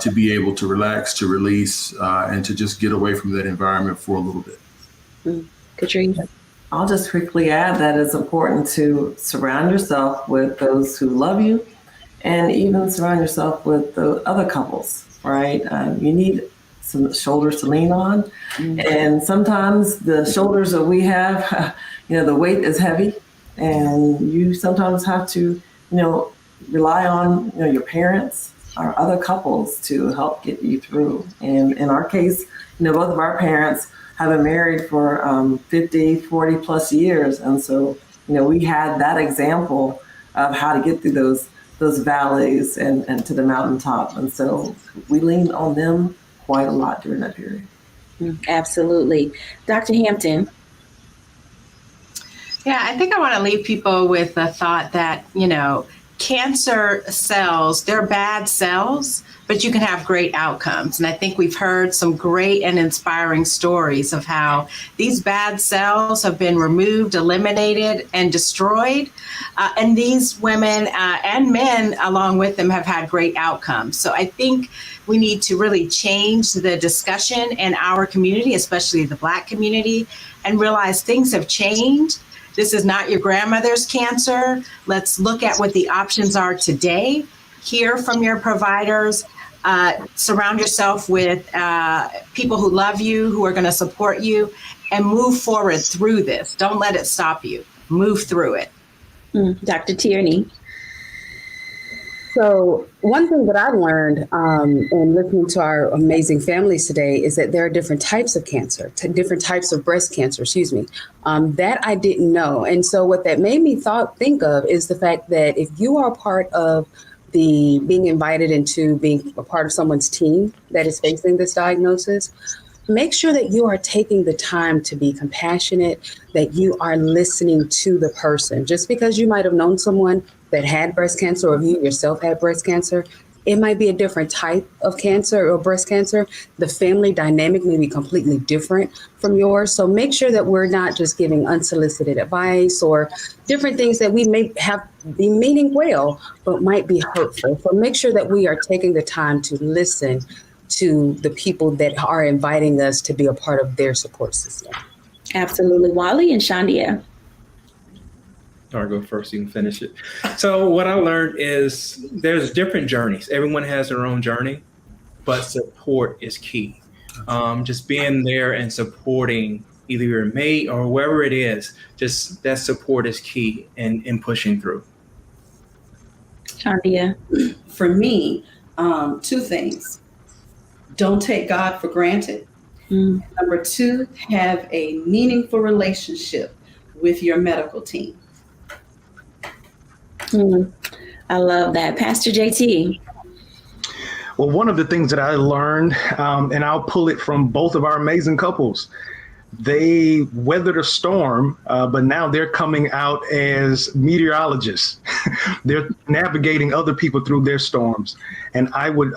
to be able to relax, to release, and to just get away from that environment for a little bit.
Katrina?
I'll just quickly add that it's important to surround yourself with those who love you and even surround yourself with the other couples, right? You need some shoulders to lean on. And sometimes the shoulders that we have, the weight is heavy, and you sometimes have to, rely on, your parents or other couples to help get you through. And in our case, both of our parents have been married for 50, 40 plus years. And so, we had that example of how to get through those valleys and to the mountaintop. And so we leaned on them quite a lot during that period.
Absolutely. Dr. Hampton.
Yeah, I think I want to leave people with the thought that, cancer cells, they're bad cells, but you can have great outcomes. And I think we've heard some great and inspiring stories of how these bad cells have been removed, eliminated, and destroyed. And these women and men along with them have had great outcomes. So I think we need to really change the discussion in our community, especially the Black community, and realize things have changed. This is not your grandmother's cancer. Let's look at what the options are today. Hear from your providers. Surround yourself with people who love you, who are going to support you, and move forward through this. Don't let it stop you. Move through it.
Dr. Tierney.
So one thing that I've learned in listening to our amazing families today is that there are different types of cancer, different types of breast cancer, that I didn't know. And so what that made me think of is the fact that if you are part of being invited into being a part of someone's team that is facing this diagnosis, make sure that you are taking the time to be compassionate, that you are listening to the person. Just because you might have known someone that had breast cancer, or you yourself had breast cancer, it might be a different type of cancer or breast cancer. The family dynamic may be completely different from yours. So make sure that we're not just giving unsolicited advice or different things that we may be meaning well, but might be hurtful. So make sure that we are taking the time to listen to the people that are inviting us to be a part of their support system.
Absolutely. Wally and Shandia.
I'll go first, you can finish it. So what I learned is there's different journeys. Everyone has their own journey, but support is key. Just being there and supporting either your mate or whoever it is, just that support is key in pushing through.
Shandia.
For me, two things. Don't take God for granted. Number two, have a meaningful relationship with your medical team.
I love that. Pastor JT.
Well, one of the things that I learned, and I'll pull it from both of our amazing couples, they weathered a storm, but now they're coming out as meteorologists. They're navigating other people through their storms. And I would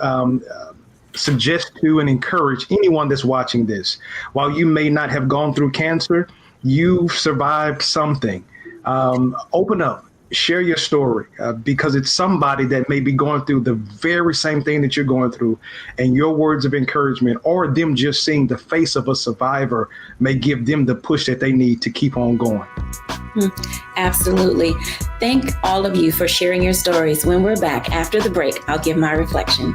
suggest to and encourage anyone that's watching this, while you may not have gone through cancer, you've survived something. Open up. Share your story because it's somebody that may be going through the very same thing that you're going through, and your words of encouragement or them just seeing the face of a survivor may give them the push that they need to keep on going.
Absolutely. Thank all of you for sharing your stories. When we're back after the break, I'll give my reflection.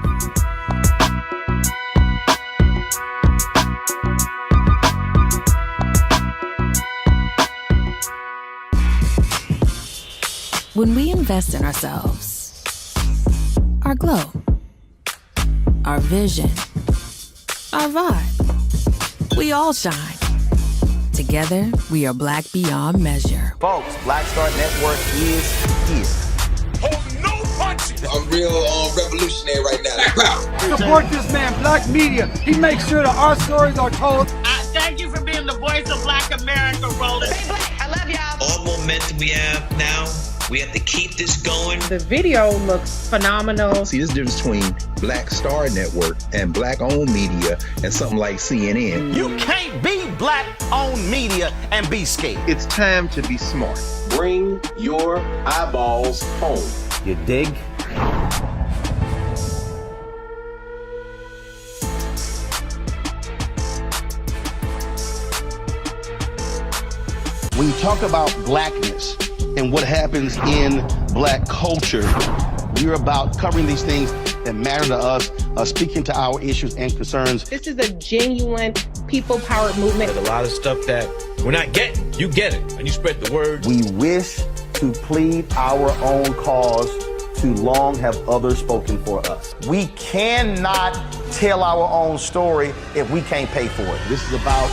When we invest in ourselves, our glow, our vision, our vibe, we all shine. Together, we are Black beyond measure.
Folks, Black Star Network is here.
Oh, no punches!
I'm real revolutionary right now.
Support this man, Black Media. He makes sure that our stories are told.
Thank you for being the voice of Black America, Roland.
Stay Black. I love y'all.
All momentum we have now. We have to keep this going.
The video looks phenomenal.
See, this difference between Black Star Network and Black-owned media and something like CNN.
You can't be Black-owned media and be scared.
It's time to be smart.
Bring your eyeballs home.
You dig? When you talk about blackness and what happens in Black culture, We're about covering these things that matter to us, speaking to our issues and concerns.
This is a genuine people-powered movement.
There's a lot of stuff that we're not getting. You get it, and you spread the word.
We wish to plead our own cause. Too long have others spoken for us. We cannot tell our own story if we can't pay for it. This is about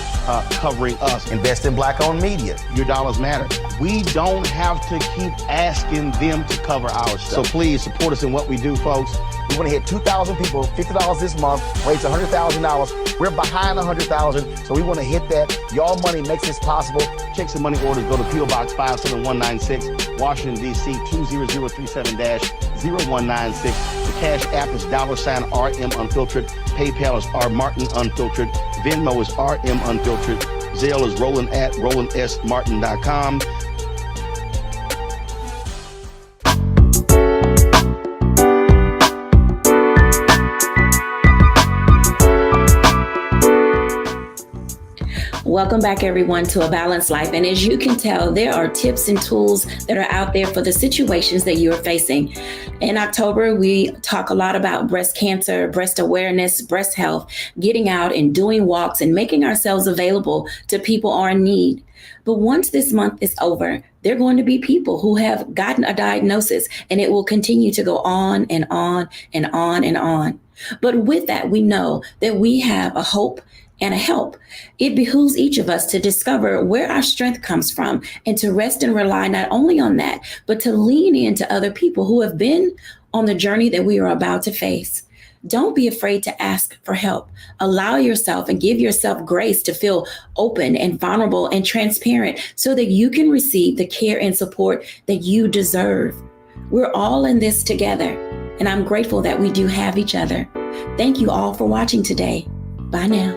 covering us. Invest in Black-owned media. Your dollars matter. We don't have to keep asking them to cover our stuff. So please support us in what we do, folks. We want to hit 2,000 people, $50 this month, raise $100,000. We're behind 100,000, so we want to hit that. Y'all money makes this possible. Checks and money orders go to P.O. Box 57196, Washington, D.C. 20037-0196. The Cash App is $RM Unfiltered. PayPal is R Martin Unfiltered. Venmo is RM Unfiltered. Zelle is Roland at RolandSMartin.com.
Welcome back, everyone, to A Balanced Life. And as you can tell, there are tips and tools that are out there for the situations that you are facing. In October, we talk a lot about breast cancer, breast awareness, breast health, getting out and doing walks and making ourselves available to people who are in need. But once this month is over, there are going to be people who have gotten a diagnosis, and it will continue to go on and on and on and on. But with that, we know that we have a hope and a help. It behooves each of us to discover where our strength comes from and to rest and rely not only on that, but to lean into other people who have been on the journey that we are about to face. Don't be afraid to ask for help. Allow yourself and give yourself grace to feel open and vulnerable and transparent so that you can receive the care and support that you deserve. We're all in this together, and I'm grateful that we do have each other. Thank you all for watching today. Bye now.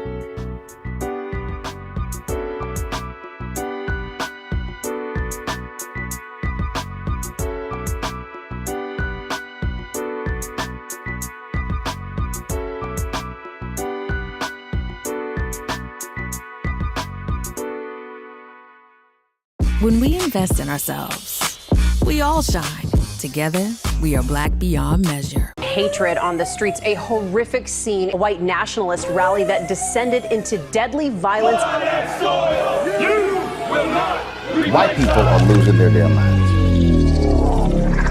When we invest in ourselves, we all shine. Together, we are Black beyond measure.
Hatred on the streets, a horrific scene, a white nationalist rally that descended into deadly violence.
White people are losing their damn minds.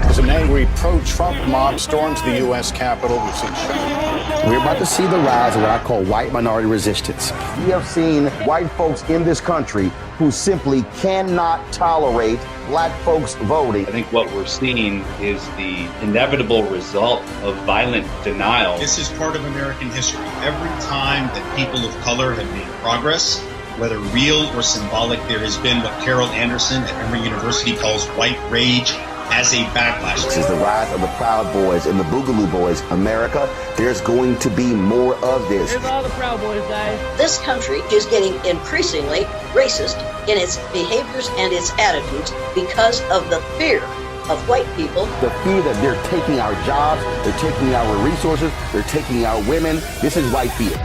As an angry pro-Trump mob storms the U.S. Capitol, we've seen shooting.
We're about to see the rise of what I call white minority resistance. We have seen white folks in this country who simply cannot tolerate Black folks voting.
I think what we're seeing is the inevitable result of violent denial.
This is part of American history. Every time that people of color have made progress, whether real or symbolic, there has been what Carol Anderson at Emory University calls white rage as a backlash.
This is the rise of the Proud Boys and the Boogaloo Boys. America, there's going to be more of this.
Here's all the Proud Boys, guys. This country is getting increasingly racist in its behaviors and its attitudes because of the fear of white people.
The fear that they're taking our jobs, they're taking our resources, they're taking our women. This is white fear.